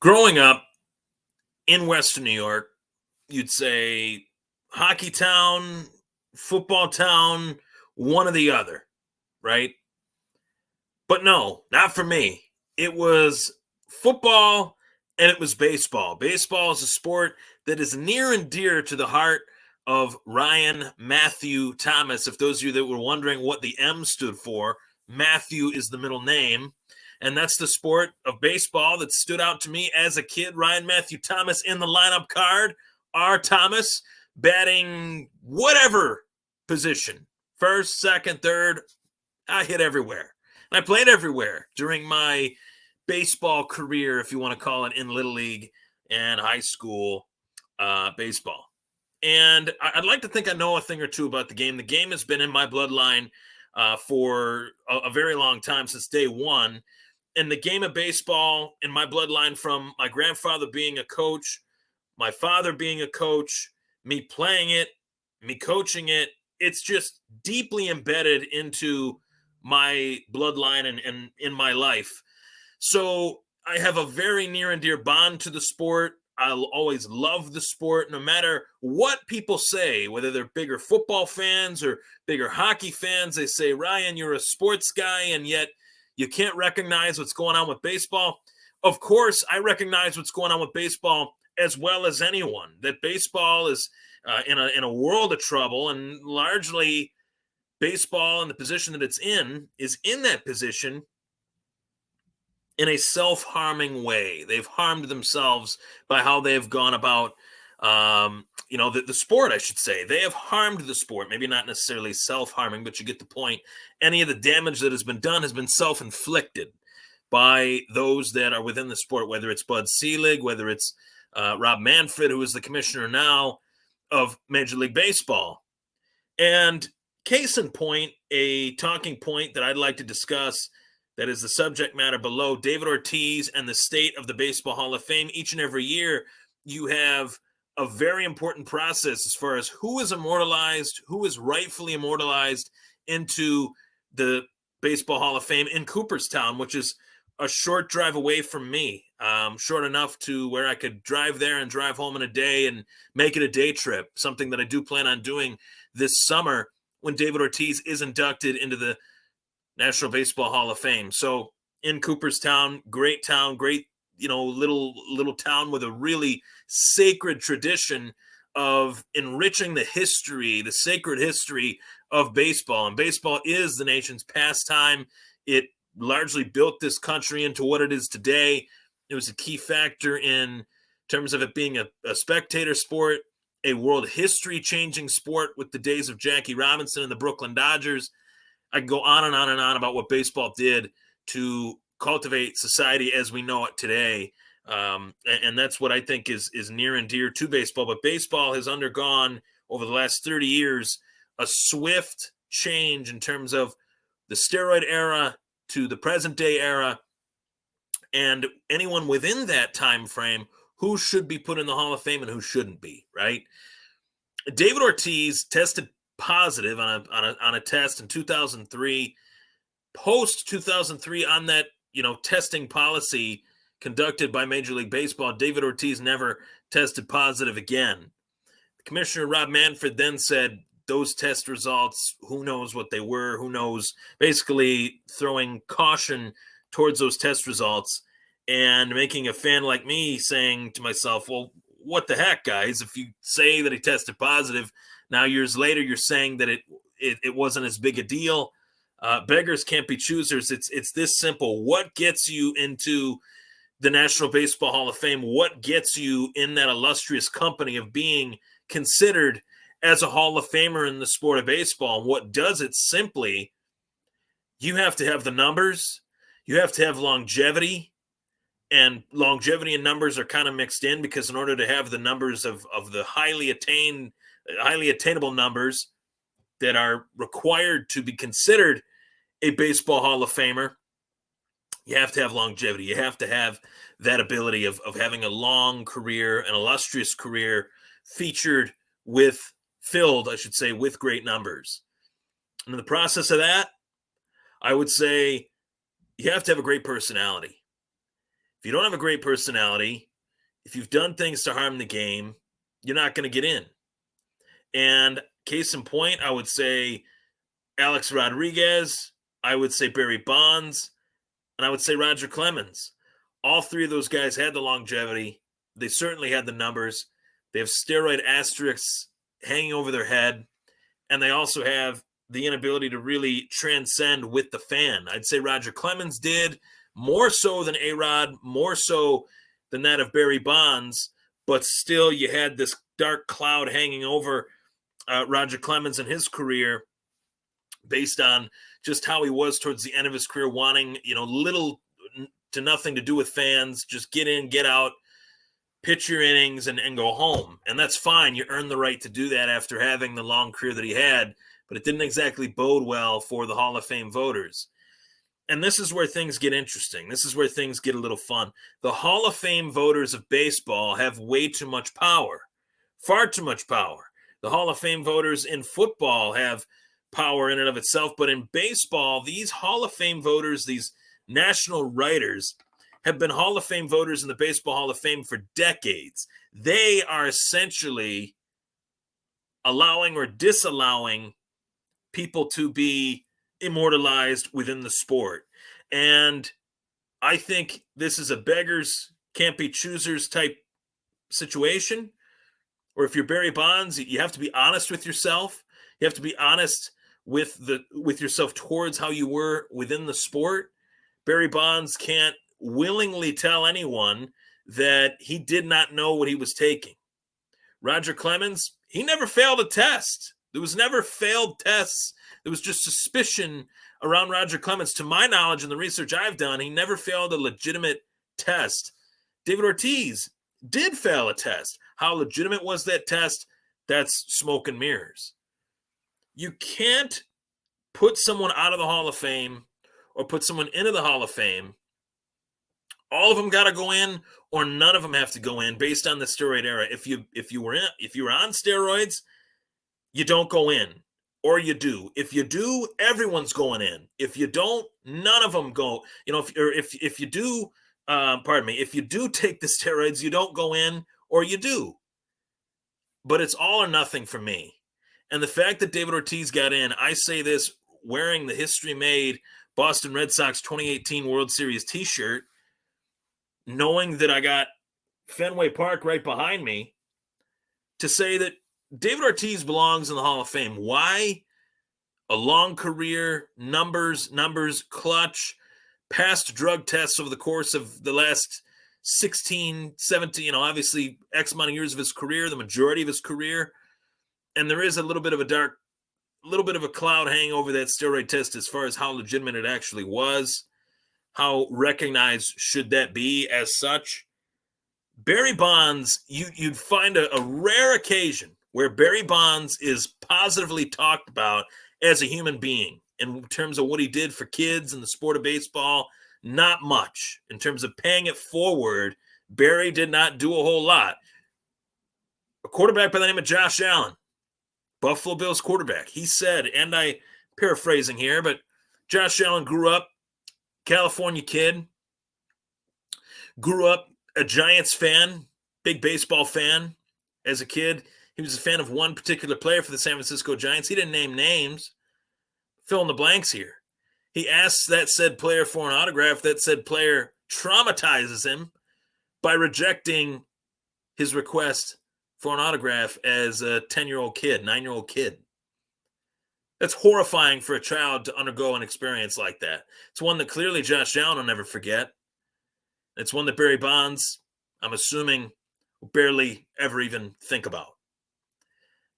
Growing up in Western New York, you'd say hockey town, football town, one or the other, right? But no, not for me. It was football and it was baseball. Baseball is a sport that is near and dear to the heart of Ryan Matthew Thomas. If those of you that were wondering what the M stood for, Matthew is the middle name. And that's the sport of baseball that stood out to me as a kid. Ryan Matthew Thomas in the lineup card. R. Thomas batting whatever position, first, second, third. I hit everywhere. I played everywhere during my baseball career, if you want to call it, in Little League and high school baseball. And I'd like to think I know a thing or two about the game. The game has been in my bloodline for a very long time, since day one. And the game of baseball in my bloodline, from my grandfather being a coach, my father being a coach, me playing it, me coaching it, it's just deeply embedded into my bloodline and in my life. So I have a very near and dear bond to the sport. I'll always love the sport, no matter what people say, whether they're bigger football fans or bigger hockey fans. They say, Ryan, you're a sports guy, and yet you can't recognize what's going on with baseball. Of course, I recognize what's going on with baseball as well as anyone, that baseball is in a world of trouble, and largely baseball and the position that it's in is in that position in a self-harming way. They've harmed themselves by how they've gone about, the sport, I should say. They have harmed the sport, maybe not necessarily self-harming, but you get the point. Any of the damage that has been done has been self-inflicted by those that are within the sport, whether it's Bud Selig, whether it's Rob Manfred, who is the commissioner now of Major League Baseball. And case in point, a talking point that I'd like to discuss that is the subject matter below: David Ortiz and the state of the Baseball Hall of Fame. Each and every year, you have a very important process as far as who is immortalized, who is rightfully immortalized into the Baseball Hall of Fame in Cooperstown, which is a short drive away from me, short enough to where I could drive there and drive home in a day and make it a day trip, something that I do plan on doing this summer when David Ortiz is inducted into the National Baseball Hall of Fame. So in Cooperstown, great town, great, little town with a really sacred tradition of enriching the history, the sacred history of baseball. And baseball is the nation's pastime. It largely built this country into what it is today. It was a key factor in terms of it being a spectator sport, a world history changing sport with the days of Jackie Robinson and the Brooklyn Dodgers. I can go on and on and on about what baseball did to cultivate society as we know it today. And that's what I think is near and dear to baseball. But baseball has undergone, over the last 30 years, a swift change in terms of the steroid era to the present day era, and anyone within that time frame who should be put in the Hall of Fame and who shouldn't be, right? David Ortiz tested positive on a test in 2003. Post 2003, on that testing policy conducted by Major League Baseball, David Ortiz never tested positive again. Commissioner Rob Manfred then said those test results, who knows what they were, who knows, basically throwing caution towards those test results and making a fan like me saying to myself, well, what the heck, guys? If you say that he tested positive, now years later you're saying that it wasn't as big a deal. Beggars can't be choosers. It's this simple. What gets you into the National Baseball Hall of Fame? What gets you in that illustrious company of being considered as a Hall of Famer in the sport of baseball? And what does it? Simply, you have to have the numbers, you have to have longevity, and longevity and numbers are kind of mixed in, because in order to have the numbers of the highly attainable numbers that are required to be considered a Baseball Hall of Famer, you have to have longevity. You have to have that ability of having a long career, an illustrious career, filled with great numbers. And in the process of that, I would say you have to have a great personality. If you don't have a great personality, if you've done things to harm the game, you're not going to get in. And case in point, I would say Alex Rodriguez, I would say Barry Bonds, and I would say Roger Clemens. All three of those guys had the longevity. They certainly had the numbers. They have steroid asterisks hanging over their head, and they also have the inability to really transcend with the fan. I'd say Roger Clemens did more so than A-Rod, more so than that of Barry Bonds, but still you had this dark cloud hanging over Roger Clemens and his career based on just how he was towards the end of his career, wanting, little to nothing to do with fans, just get in, get out, pitch your innings, and go home. And that's fine. You earned the right to do that after having the long career that he had, but it didn't exactly bode well for the Hall of Fame voters. And this is where things get interesting. This is where things get a little fun. The Hall of Fame voters of baseball have way too much power, far too much power. The Hall of Fame voters in football have power in and of itself, but in baseball, these Hall of Fame voters, these national writers, have been Hall of Fame voters in the Baseball Hall of Fame for decades. They are essentially allowing or disallowing people to be immortalized within the sport. And I think this is a beggars can't be choosers type situation. Or if you're Barry Bonds, you have to be honest with yourself. You have to be honest with yourself towards how you were within the sport. Barry Bonds can't willingly tell anyone that he did not know what he was taking. Roger Clemens, he never failed a test. There was never failed tests. There was just suspicion around Roger Clemens. To my knowledge and the research I've done, he never failed a legitimate test. David Ortiz did fail a test. How legitimate was that test? That's smoke and mirrors. You can't put someone out of the Hall of Fame or put someone into the Hall of Fame. All of them got to go in, or none of them have to go in based on the steroid era. If you were on steroids, you don't go in, or you do. If you do, everyone's going in. If you don't, none of them go. If you do, if you do take the steroids, you don't go in, or you do. But it's all or nothing for me. And the fact that David Ortiz got in, I say this wearing the history-made Boston Red Sox 2018 World Series t-shirt, knowing that I got Fenway Park right behind me, to say that David Ortiz belongs in the Hall of Fame. Why? A long career, numbers, clutch, past drug tests over the course of the last 16, 17, obviously X amount of years of his career, the majority of his career. And there is a little bit of a cloud hanging over that steroid test as far as how legitimate it actually was. How recognized should that be as such? Barry Bonds, you'd find a rare occasion where Barry Bonds is positively talked about as a human being in terms of what he did for kids in the sport of baseball. Not much. In terms of paying it forward, Barry did not do a whole lot. A quarterback by the name of Josh Allen, Buffalo Bills quarterback, he said, and I paraphrasing here, but Josh Allen grew up California kid, grew up a Giants fan, big baseball fan as a kid. He was a fan of one particular player for the San Francisco Giants. He didn't name names. Fill in the blanks here. He asks that said player for an autograph. That said player traumatizes him by rejecting his request for an autograph as a 10-year-old kid, 9-year-old kid. That's horrifying for a child to undergo an experience like that. It's one that clearly Josh Allen will never forget. It's one that Barry Bonds, I'm assuming, will barely ever even think about.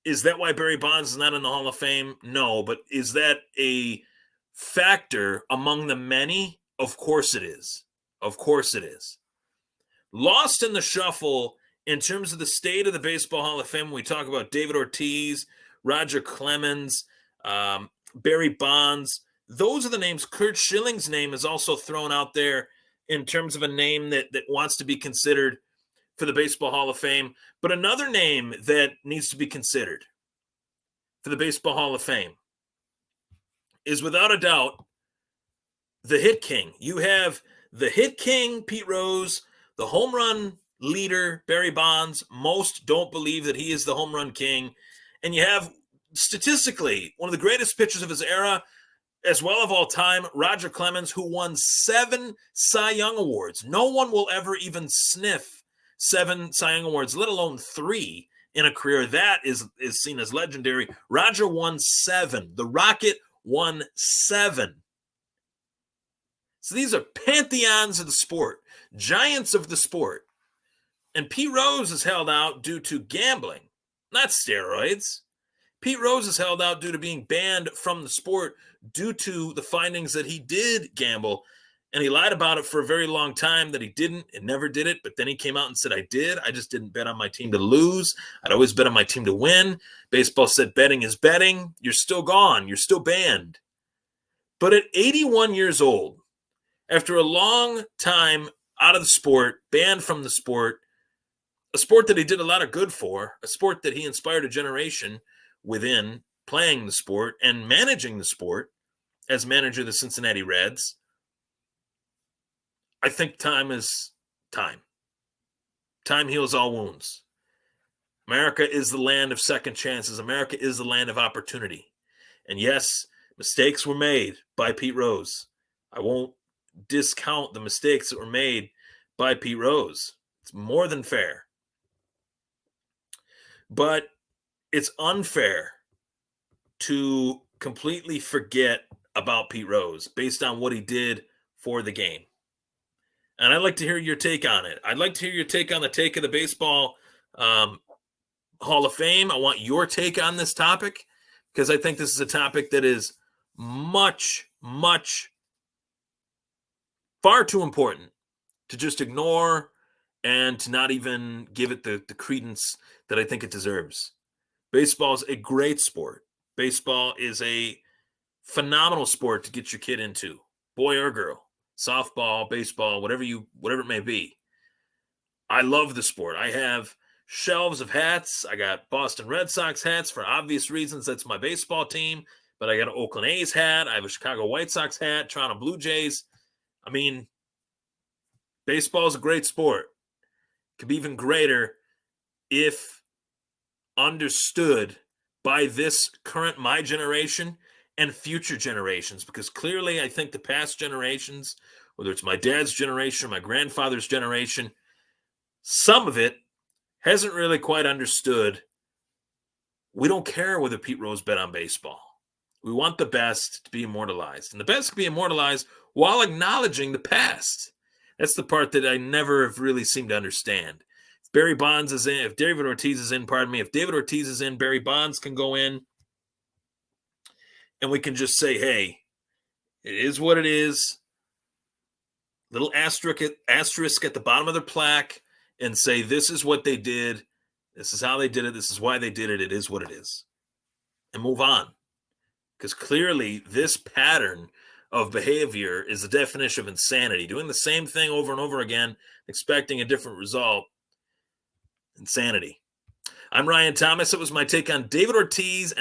Is that why Barry Bonds is not in the Hall of Fame? No, but is that a factor among the many? Of course it is. Of course it is. Lost in the shuffle in terms of the state of the Baseball Hall of Fame, when we talk about David Ortiz, Roger Clemens, Barry Bonds, those are the names. Curt Schilling's name is also thrown out there in terms of a name that wants to be considered for the Baseball Hall of Fame. But another name that needs to be considered for the Baseball Hall of Fame is without a doubt the hit king. You have The hit king, Pete Rose, the home run leader, Barry Bonds. Most don't believe that he is the home run king. And you have, statistically, one of the greatest pitchers of his era, as well of all time, Roger Clemens, who won 7 Cy Young Awards. No one will ever even sniff 7 Cy Young Awards, let alone 3 in a career. That is seen as legendary. Roger won 7. The Rocket won 7. So these are pantheons of the sport, giants of the sport. And Pete Rose is held out due to gambling, not steroids. Pete Rose is held out due to being banned from the sport due to the findings that he did gamble. And he lied about it for a very long time, that he didn't and never did it. But then he came out and said, I did. I just didn't bet on my team to lose. I'd always bet on my team to win. Baseball said betting is betting. You're still gone. You're still banned. But at 81 years old, after a long time out of the sport, banned from the sport, a sport that he did a lot of good for, a sport that he inspired a generation within playing the sport and managing the sport as manager of the Cincinnati Reds, I think time is time. Time heals all wounds. America is the land of second chances. America is the land of opportunity. And yes, mistakes were made by Pete Rose. I won't discount the mistakes that were made by Pete Rose. It's more than fair. But it's unfair to completely forget about Pete Rose based on what he did for the game. And I'd like to hear your take on it. I'd like to hear your take on the take of the Baseball Hall of Fame. I want your take on this topic, because I think this is a topic that is much, much, far too important to just ignore and to not even give it the credence that I think it deserves. Baseball is a great sport. Baseball is a phenomenal sport to get your kid into, boy or girl, softball, baseball, whatever it may be. I love the sport. I have shelves of hats. I got Boston Red Sox hats for obvious reasons. That's my baseball team. But I got an Oakland A's hat. I have a Chicago White Sox hat, Toronto Blue Jays. I mean, baseball is a great sport. It could be even greater if understood by this current, my generation, and future generations, because clearly I think the past generations, whether it's my dad's generation, my grandfather's generation, some of it hasn't really quite understood. We don't care whether Pete Rose bet on baseball. We want the best to be immortalized, and the best can be immortalized while acknowledging the past. That's the part that I never have really seemed to understand. If Barry Bonds is in, if David Ortiz is in, if David Ortiz is in, Barry Bonds can go in. And we can just say, hey, it is what it is. Little asterisk at the bottom of their plaque, and say, this is what they did. This is how they did it. This is why they did it. It is what it is. And move on. Because clearly this pattern of behavior is the definition of insanity. Doing the same thing over and over again, expecting a different result. Insanity. I'm Ryan Thomas. It was my take on David Ortiz